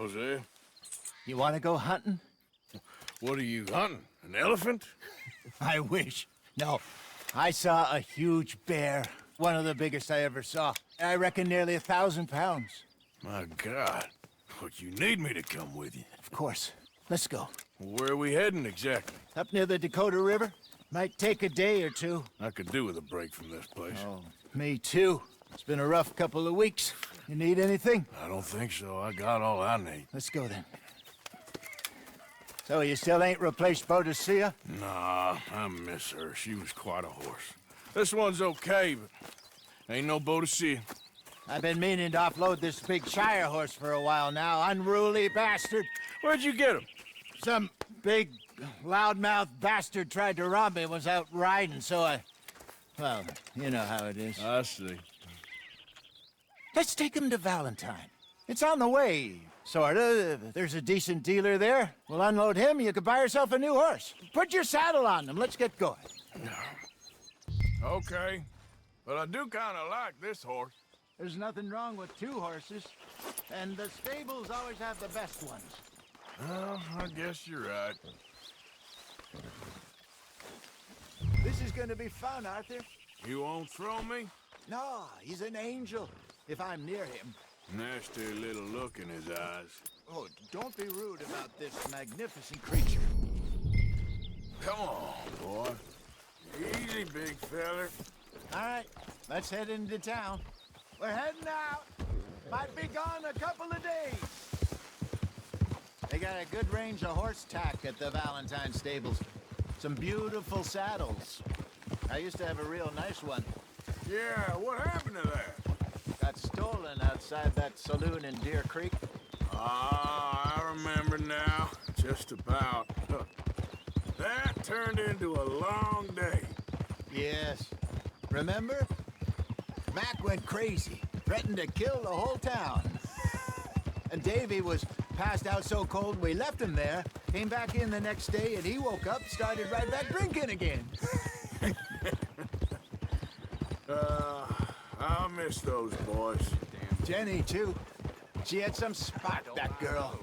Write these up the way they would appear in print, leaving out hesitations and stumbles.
Jose, You want to go hunting? what are you hunting? An elephant? I wish. No. I saw a huge bear. One of the biggest I ever saw. I reckon nearly 1,000 pounds. My God. What, you need me to come with you? Of course. Let's go. Where are we heading exactly? Up near the Dakota River. Might take a day or two. I could do with a break from this place. Oh, me too. It's been a rough couple of weeks. You need anything? I don't think so. I got all I need. Let's go then. So you still ain't replaced Boadicea? Nah, I miss her. She was quite a horse. This one's okay, but ain't no Boadicea. I've been meaning to offload this big Shire horse for a while now. Unruly bastard. Where'd you get him? Some big, loudmouth bastard tried to rob me, was out riding, so well, you know how it is. I see. Let's take him to Valentine. It's on the way, sorta. There's a decent dealer there. We'll unload him, you could buy yourself a new horse. Put your saddle on him, let's get going. Okay, but I do kind of like this horse. There's nothing wrong with two horses, and the stables always have the best ones. Well, I guess you're right. This is gonna be fun, Arthur. You won't throw me? No, he's an angel, if I'm near him. Nasty little look in his eyes. Oh, don't be rude about this magnificent creature. Come on, boy. Easy, big feller. All right, let's head into town. We're heading out. Might be gone a couple of days. They got a good range of horse tack at the Valentine stables. Some beautiful saddles. I used to have a real nice one. Yeah, what happened to that? Got stolen outside that saloon in Deer Creek. Ah, I remember now. Just about. That turned into a long day. Yes. Remember? Mac went crazy, threatened to kill the whole town. And Davy was passed out so cold we left him there, came back in the next day, and he woke up, started right back drinking again. I'll miss those boys. Jenny, too. She had some spot, that girl.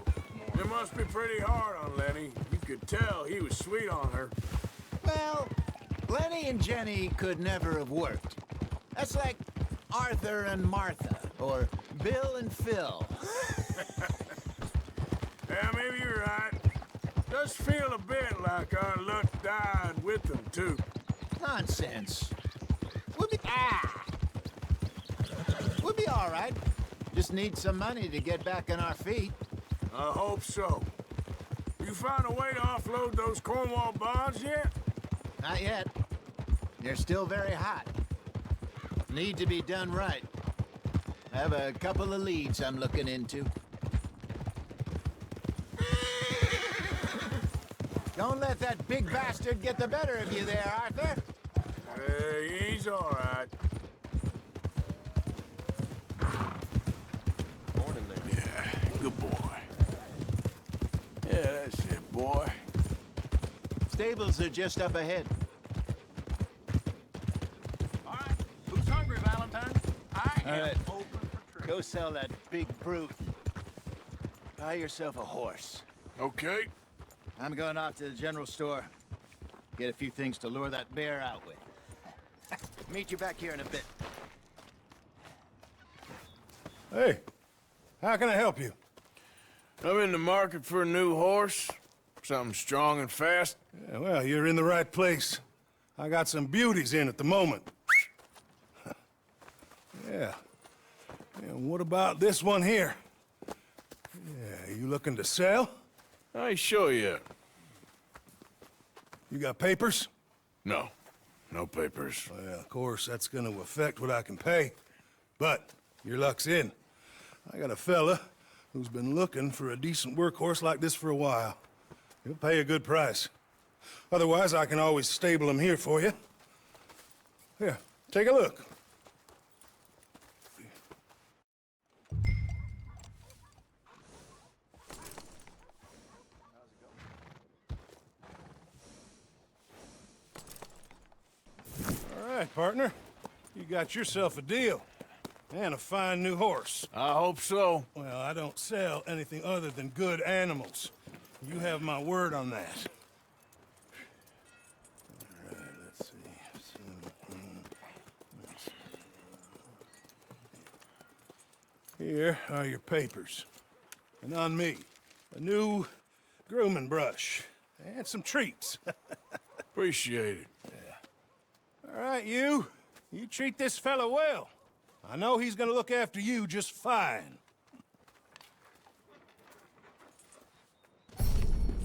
It must be pretty hard on Lenny. You could tell he was sweet on her. Well, Lenny and Jenny could never have worked. That's like Arthur and Martha, or Bill and Phil. Yeah, maybe you're right. Does feel a bit like our luck died with them, too. Nonsense. We'll be all right. Just need some money to get back on our feet. I hope so. You found a way to offload those Cornwall bonds yet? Not yet. They're still very hot. Need to be done right. I have a couple of leads I'm looking into. Don't let that big bastard get the better of you there, Arthur. Hey, he's all right. Morning there. Yeah, good boy. Yeah, that's it, boy. Stables are just up ahead. All right, who's hungry, Valentine? I All am right. open for trade. Go sell that big brute. Buy yourself a horse. Okay. I'm going off to the general store. Get a few things to lure that bear out with. Meet you back here in a bit. Hey, how can I help you? I'm in the market for a new horse. Something strong and fast. Yeah, well, you're in the right place. I got some beauties in at the moment. Yeah. And what about this one here? Yeah, you looking to sell? I ain't sure yet. You got papers? No. No papers. Well, of course, that's gonna affect what I can pay. But your luck's in. I got a fella who's been looking for a decent workhorse like this for a while. He'll pay a good price. Otherwise, I can always stable him here for you. Here, take a look. All right, partner. You got yourself a deal. And a fine new horse. I hope so. Well, I don't sell anything other than good animals. You have my word on that. All right, let's see. Here are your papers. And on me, a new grooming brush. And some treats. Appreciate it. All right, you. You treat this fella well. I know he's gonna look after you just fine.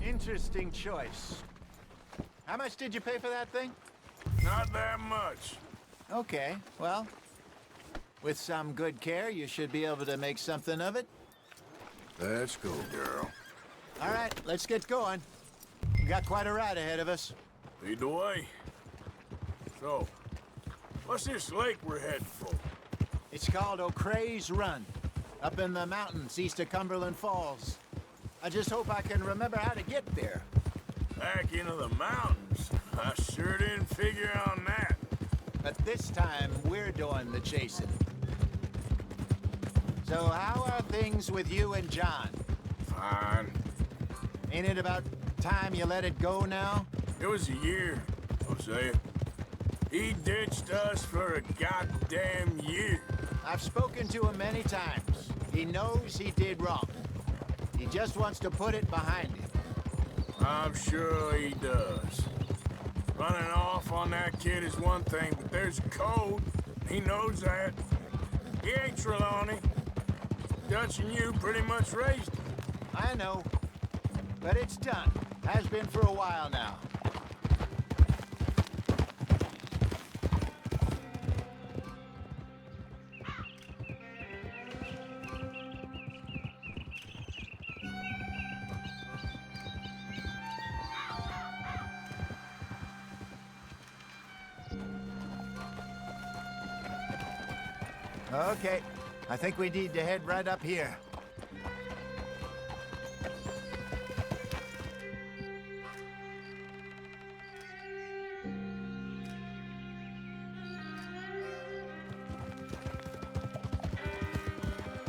Interesting choice. How much did you pay for that thing? Not that much. Okay, well, with some good care, you should be able to make something of it. Let's go, girl. All right, let's get going. We got quite a ride ahead of us. Lead the way. So, what's this lake we're heading for? It's called O'Creagh's Run, up in the mountains east of Cumberland Falls. I just hope I can remember how to get there. Back into the mountains? I sure didn't figure on that. But this time, we're doing the chasing. So how are things with you and John? Fine. Ain't it about time you let it go now? It was a year, Hosea. He ditched us for a goddamn year. I've spoken to him many times. He knows he did wrong. He just wants to put it behind him. I'm sure he does. Running off on that kid is one thing, but there's a code. He knows that. He ain't Trelawney. Dutch and you pretty much raised him. I know. But it's done. Has been for a while now. Okay, I think we need to head right up here.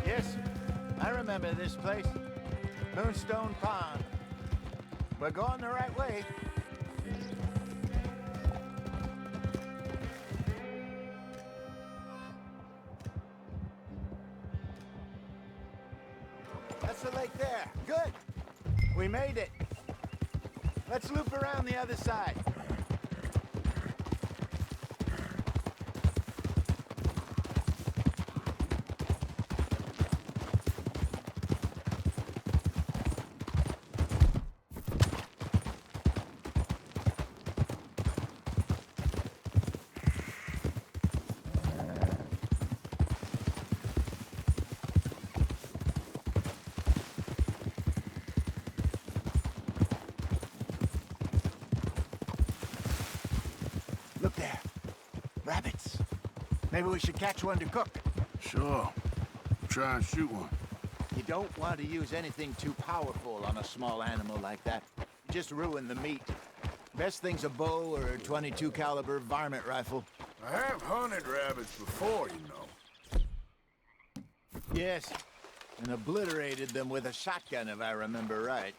Yes, I remember this place. Moonstone Pond. We're going the right way. That's the lake there. Good. We made it. Let's loop around the other side. Look there. Rabbits. Maybe we should catch one to cook. Sure. Try and shoot one. You don't want to use anything too powerful on a small animal like that. You just ruin the meat. Best thing's a bow or a .22 caliber varmint rifle. I have hunted rabbits before, you know. Yes, and obliterated them with a shotgun if I remember right.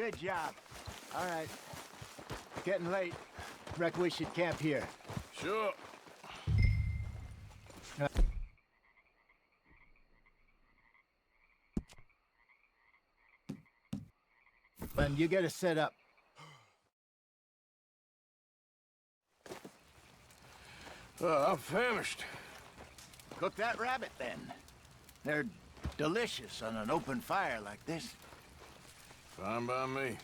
Good job. All right. Getting late. Reckon we should camp here. Sure. And you get us set up. I'm famished. Cook that rabbit, then. They're delicious on an open fire like this. Fine by me.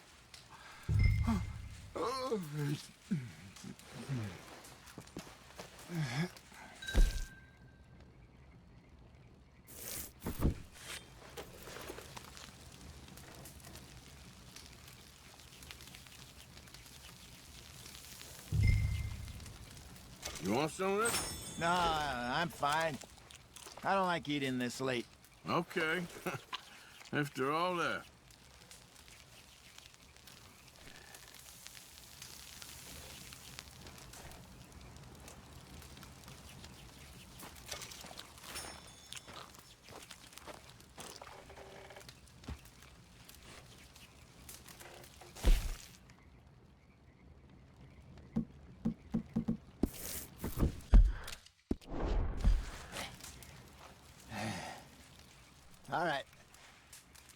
You want some of this? No, I'm fine. I don't like eating this late. Okay. After all that. All right.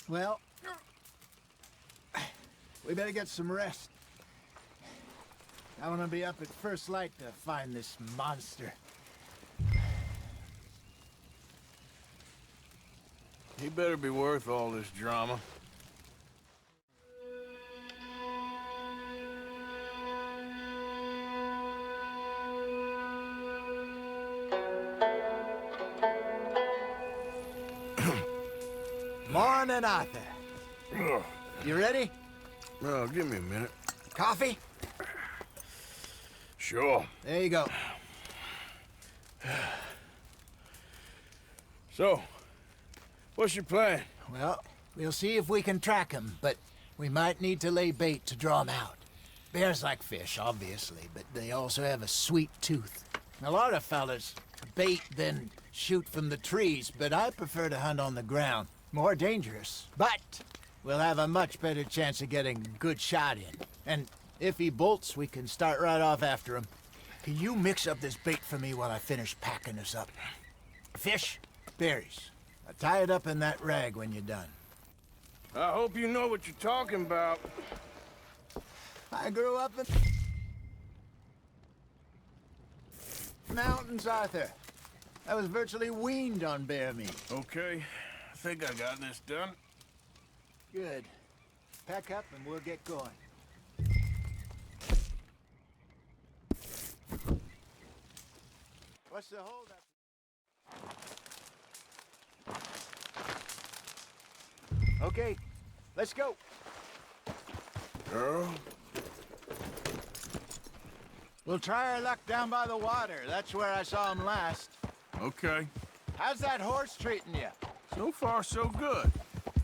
Well, we better get some rest. I want to be up at first light to find this monster. He better be worth all this drama. Morning, Arthur. Ugh. You ready? Well, give me a minute. Coffee? Sure. There you go. So, what's your plan? Well, we'll see if we can track him, but we might need to lay bait to draw him out. Bears like fish, obviously, but they also have a sweet tooth. A lot of fellas bait, then shoot from the trees, but I prefer to hunt on the ground. More dangerous, but we'll have a much better chance of getting a good shot in. And if he bolts, we can start right off after him. Can you mix up this bait for me while I finish packing this up? Fish, berries. I'll tie it up in that rag when you're done. I hope you know what you're talking about. I grew up in mountains, Arthur. I was virtually weaned on bear meat. Okay, I think I got this done. Good. Pack up and we'll get going. What's the holdup? Okay, let's go. Girl? We'll try our luck down by the water. That's where I saw him last. Okay. How's that horse treating you? So far, so good.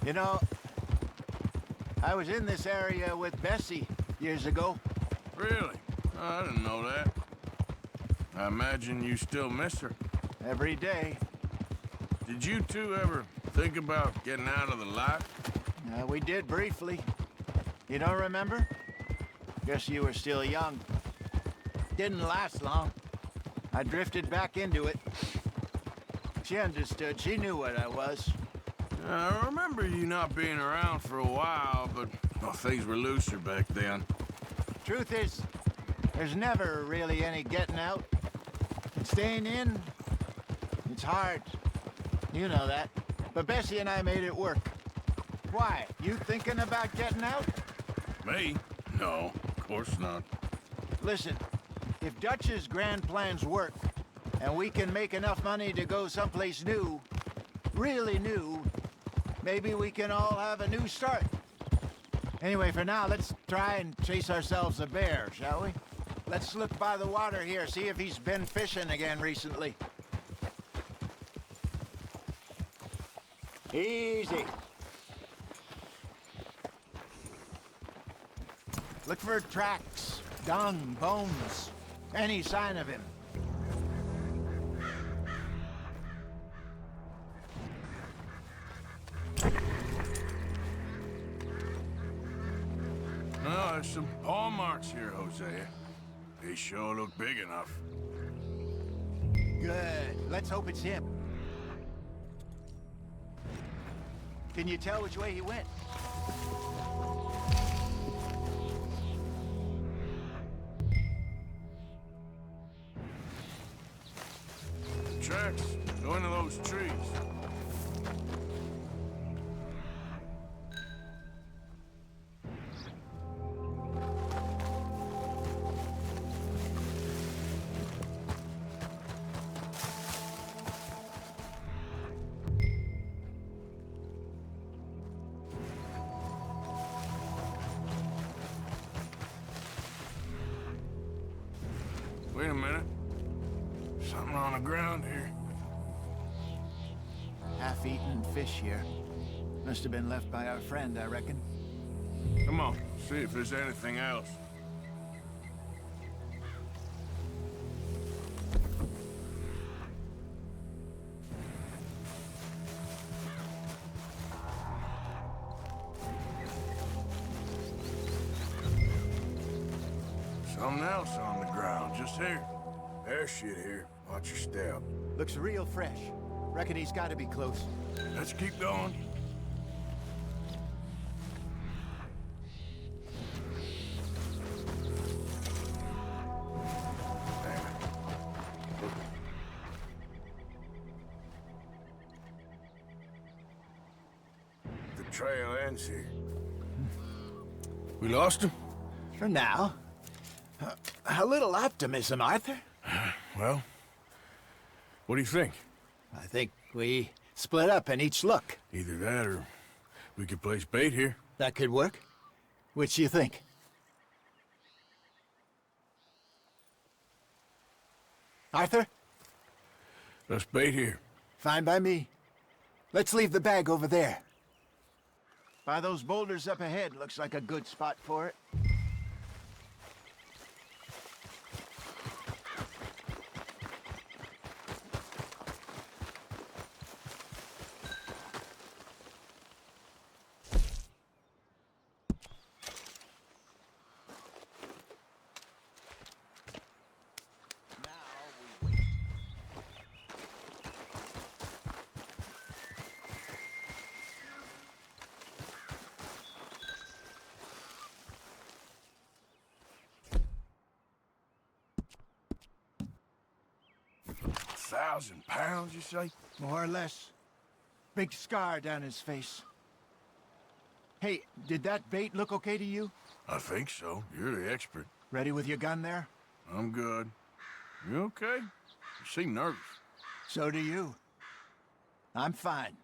You know, I was in this area with Bessie years ago. Really? I didn't know that. I imagine you still miss her. Every day. Did you two ever think about getting out of the life? We did briefly. You don't remember? Guess you were still young. Didn't last long. I drifted back into it. She understood. She knew what I was. I remember you not being around for a while, but well, things were looser back then. Truth is, there's never really any getting out. And staying in, it's hard. You know that. But Bessie and I made it work. Why? You thinking about getting out? Me? No, of course not. Listen, if Dutch's grand plans work, and we can make enough money to go someplace new, really new, maybe we can all have a new start. Anyway, for now, let's try and chase ourselves a bear, shall we? Let's look by the water here, see if he's been fishing again recently. Easy. Look for tracks, dung, bones, any sign of him. some paw marks here, Hosea. They sure look big enough. Good. Let's hope it's him. Can you tell which way he went? Tracks. Go into those trees. Wait a minute. Something on the ground here. Half-eaten fish here. Must have been left by our friend, I reckon. Come on, see if there's anything else. Something else on the ground, just here. There's shit here. Watch your step. Looks real fresh. Reckon he's got to be close. Let's keep going. Damn it. The trail ends here. We lost him? For now. A little optimism, Arthur. Well, what do you think? I think we split up and each look. Either that or we could place bait here. That could work. Which do you think? Arthur? Let's bait here. Fine by me. Let's leave the bag over there. By those boulders up ahead, looks like a good spot for it. £1,000, you say? More or less. Big scar down his face. Hey, did that bait look okay to you? I think so. You're the expert. Ready with your gun there? I'm good. You okay? You seem nervous. So do you. I'm fine.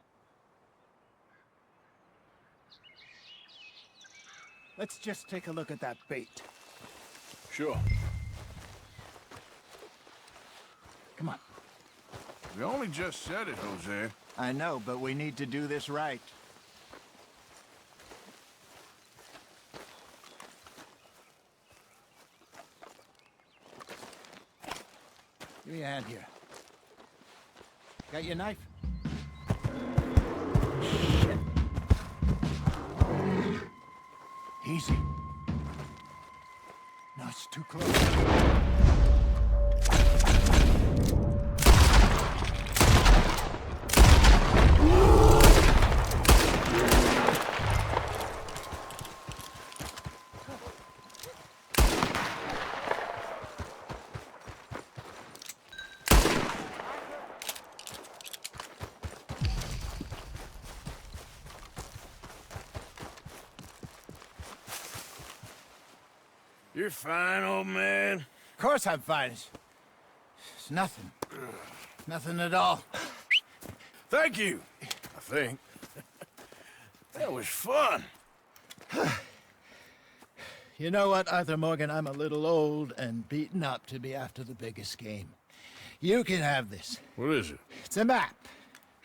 Let's just take a look at that bait. Sure. Come on. We only just said it, Jose. I know, but we need to do this right. Give me a hand here. Got your knife? Shit. Easy. No, it's too close. You're fine, old man. Of course I'm fine. It's nothing. Nothing at all. Thank you, I think. That was fun. You know what, Arthur Morgan? I'm a little old and beaten up to be after the biggest game. You can have this. What is it? It's a map.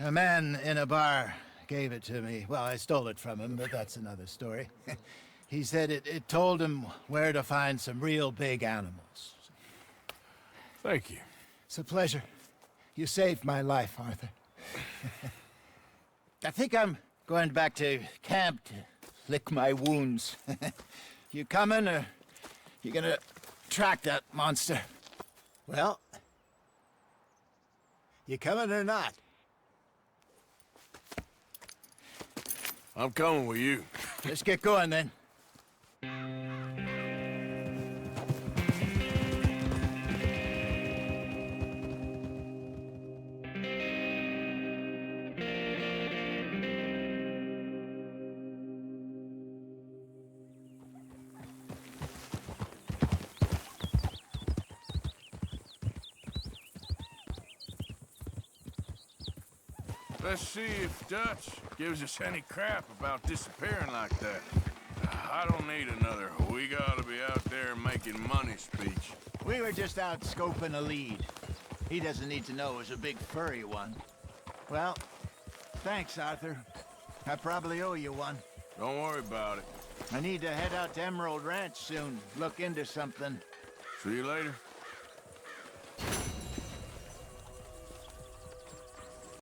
A man in a bar gave it to me. Well, I stole it from him, but that's another story. He said it told him where to find some real big animals. Thank you. It's a pleasure. You saved my life, Arthur. I think I'm going back to camp to lick my wounds. You coming, or you gonna track that monster? Well, you coming or not? I'm coming with you. Let's get going, then. Let's see if Dutch gives us any crap about disappearing like that. I don't need another "we gotta be out there making money" speech. We were just out scoping a lead. He doesn't need to know it was a big furry one. Well, thanks, Arthur. I probably owe you one. Don't worry about it. I need to head out to Emerald Ranch soon, look into something. See you later.